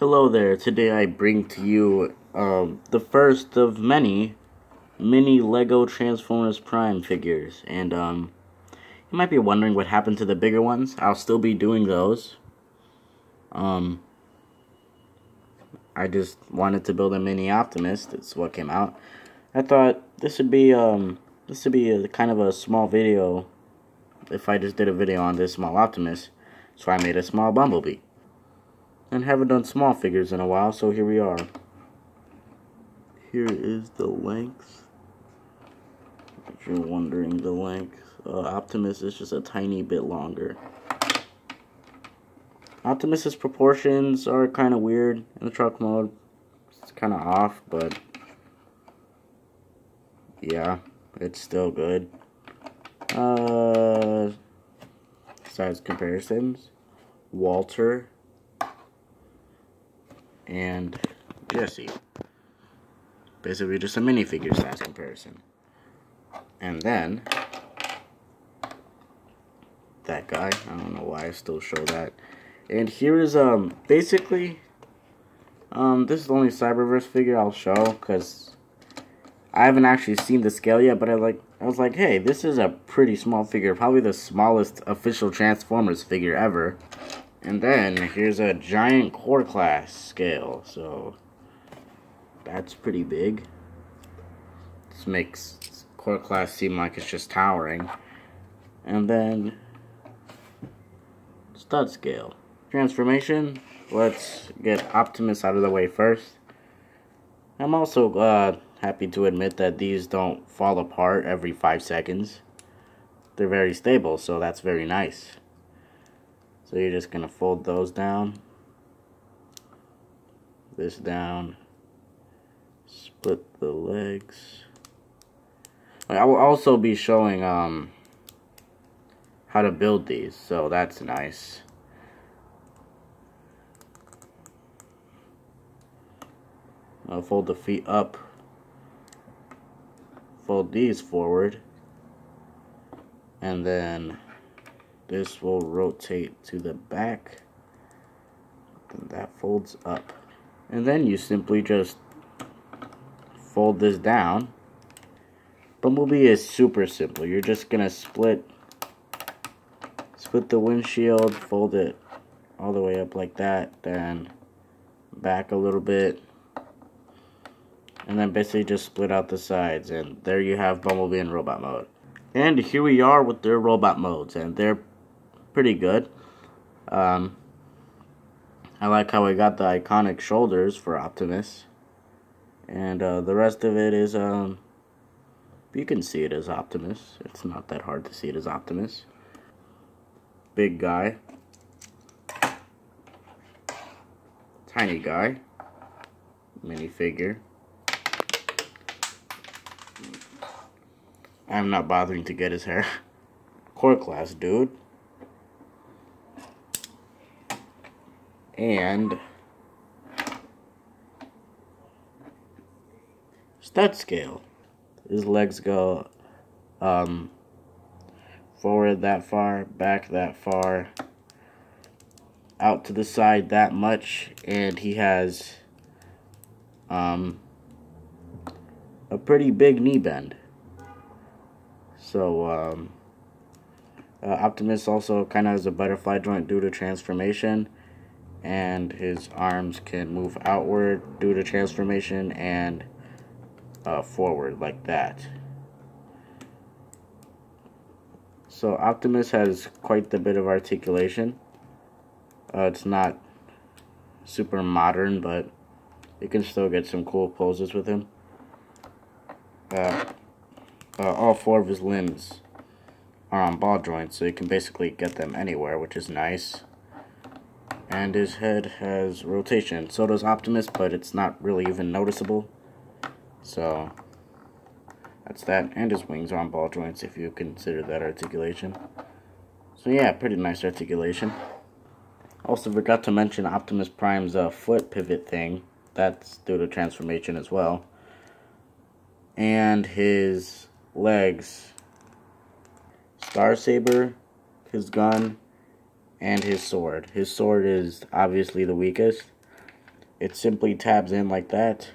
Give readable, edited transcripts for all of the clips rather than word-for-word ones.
Hello there. Today I bring to you the first of many mini Lego Transformers Prime figures. And you might be wondering what happened to the bigger ones. I'll still be doing those. I just wanted to build a mini Optimus. That's what came out. I thought this would be a kind of a small video if I just did a video on this small Optimus. So I made a small Bumblebee. And haven't done small figures in a while, so here we are. Here is the length. If you're wondering the length, Optimus is just a tiny bit longer. Optimus's proportions are kind of weird in the truck mode. It's kind of off, but yeah, it's still good. Size comparisons. Walter and Jesse. Basically just a minifigure size comparison. And then that guy, I don't know why I still show that. And here is basically this is the only Cyberverse figure I'll show because I haven't actually seen the scale yet, but I was like, hey, this is a pretty small figure, probably the smallest official Transformers figure ever. And then here's a giant core class scale, so that's pretty big. This makes core class seem like it's just towering. And then stud scale. Transformation, let's get Optimus out of the way first. I'm also happy to admit that these don't fall apart every 5 seconds. They're very stable, so that's very nice. So you're just going to fold those down, this down, split the legs. I will also be showing how to build these, so that's nice. I'll fold the feet up, fold these forward, and then this will rotate to the back, and that folds up. And then you simply just fold this down. Bumblebee is super simple. You're just gonna split the windshield, fold it all the way up like that, then back a little bit, and then basically just split out the sides, and there you have Bumblebee in robot mode. And here we are with their robot modes, and they're pretty good. I like how I got the iconic shoulders for Optimus, and the rest of it is you can see it as Optimus. It's not that hard to see it as Optimus. Big guy, tiny guy, minifigure. I'm not bothering to get his hair. Core class dude. And stud scale. His legs go forward that far, back that far, out to the side that much, and he has a pretty big knee bend. So Optimus also kind of has a butterfly joint due to transformation, and his arms can move outward due to transformation and forward like that. So Optimus has quite the bit of articulation. It's not super modern, but you can still get some cool poses with him. All 4 of his limbs are on ball joints, so you can basically get them anywhere, which is nice. And his head has rotation. So does Optimus, but it's not really even noticeable. So that's that. And his wings are on ball joints, if you consider that articulation. So yeah, pretty nice articulation. Also forgot to mention Optimus Prime's foot pivot thing. That's due to transformation as well. And his legs. Star Saber, his gun, and his sword. His sword is obviously the weakest. it simply tabs in like that.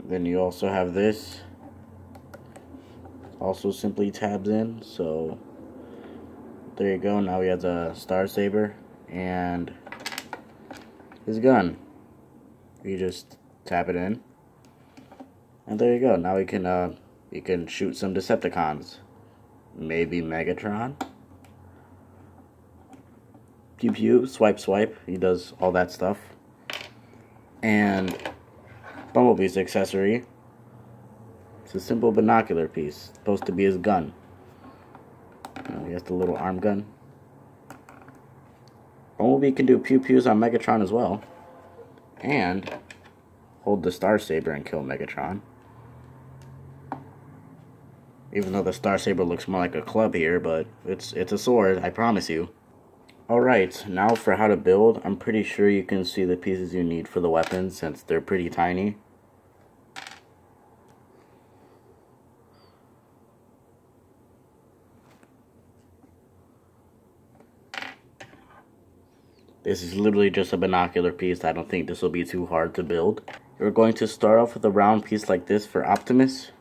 Then you also have this, also simply tabs in. So there you go. Now he has a Star Saber and his gun. You just tap it in, and there you go. Now you can shoot some Decepticons, maybe Megatron. Pew pew, swipe swipe. He does all that stuff. And Bumblebee's accessory. It's a simple binocular piece, supposed to be his gun. He has the little arm gun. Bumblebee can do pew pews on Megatron as well, and hold the Star Saber and kill Megatron. Even though the Star Saber looks more like a club here, but it's a sword, I promise you. Alright, now for how to build. I'm pretty sure you can see the pieces you need for the weapons since they're pretty tiny. This is literally just a binocular piece. I don't think this will be too hard to build. You're going to start off with a round piece like this for Optimus.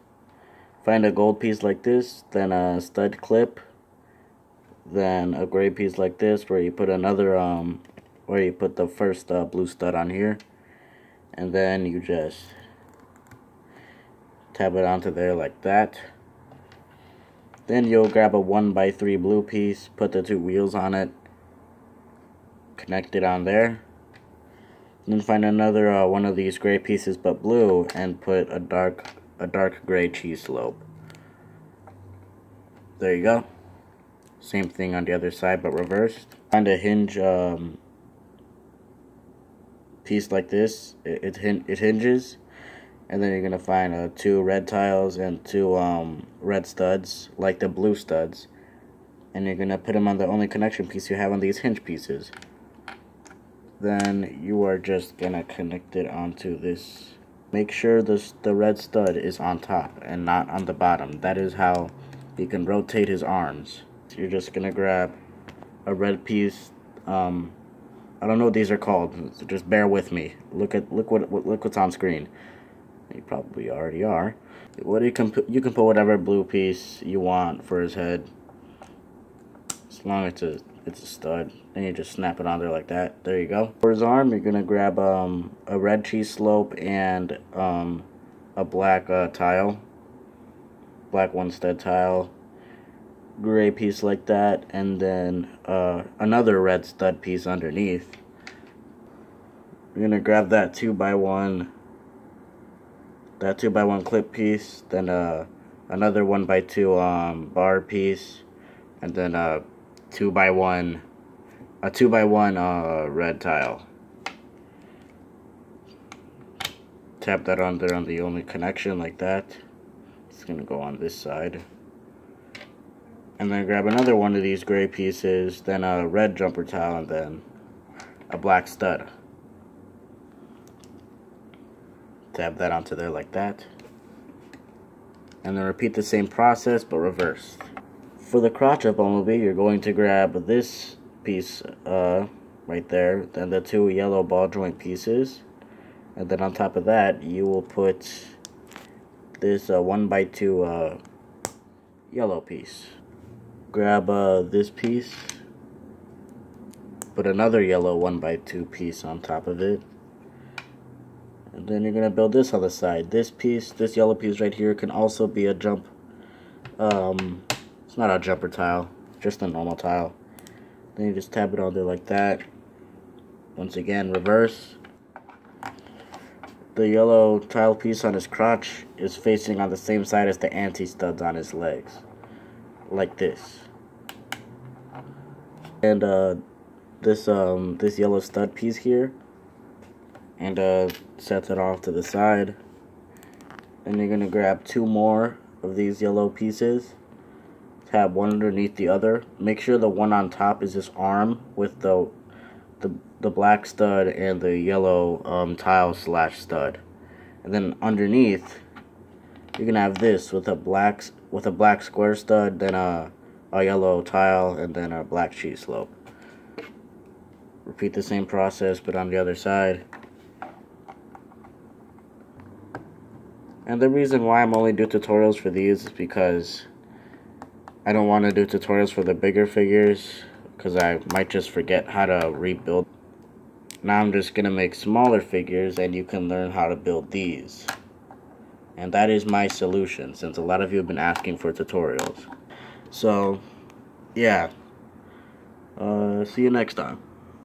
Find a gold piece like this, then a stud clip, then a gray piece like this where you put another, where you put the first blue stud on here, and then you just tab it onto there like that. Then you'll grab a 1x3 blue piece, put the two wheels on it, connect it on there. Then find another one of these gray pieces but blue and put a dark gray cheese slope. There you go. Same thing on the other side but reversed. Find a hinge piece like this. It hinges, and then you're gonna find two red tiles and two red studs like the blue studs, and you're gonna put them on the only connection piece you have on these hinge pieces. Then you are just gonna connect it onto this. Make sure the red stud is on top and not on the bottom. That is how you can rotate his arms. So you're just gonna grab a red piece. I don't know what these are called, so just bear with me. Look what's on screen. You probably already are. You can put whatever blue piece you want for his head, as long as it's a stud. Then you just snap it on there like that. There you go. For his arm, you're gonna grab a red cheese slope and a black tile, black one stud tile, gray piece like that, and then another red stud piece underneath. You're gonna grab that 2x1 clip piece, then another 1x2 bar piece, and then a 2x1 red tile. Tap that on there on the only connection like that. It's gonna go on this side. And then grab another one of these gray pieces, then a red jumper tile, and then a black stud. Tap that onto there like that. And then repeat the same process but reverse. For the crotch of Bumblebee, you're going to grab this piece right there, then the two yellow ball joint pieces, and then on top of that you will put this 1x2 yellow piece. Grab this piece, put another yellow 1x2 piece on top of it, and then you're gonna build this on the side. This piece, this yellow piece right here, can also be a jump. It's not a jumper tile, just a normal tile. Then you just tap it on there like that. Once again, reverse. The yellow tile piece on his crotch is facing on the same side as the anti-studs on his legs, like this. And this yellow stud piece here, and set it off to the side. And you're gonna grab two more of these yellow pieces, tab one underneath the other. Make sure the one on top is this arm with the black stud and the yellow tile slash stud, and then underneath you're gonna have this with a black square stud, then a yellow tile, and then a black cheese slope. Repeat the same process but on the other side. And the reason why I'm only doing tutorials for these is because I don't want to do tutorials for the bigger figures, because I might just forget how to rebuild. Now I'm just going to make smaller figures and you can learn how to build these. And that is my solution, since a lot of you have been asking for tutorials. So, yeah. See you next time.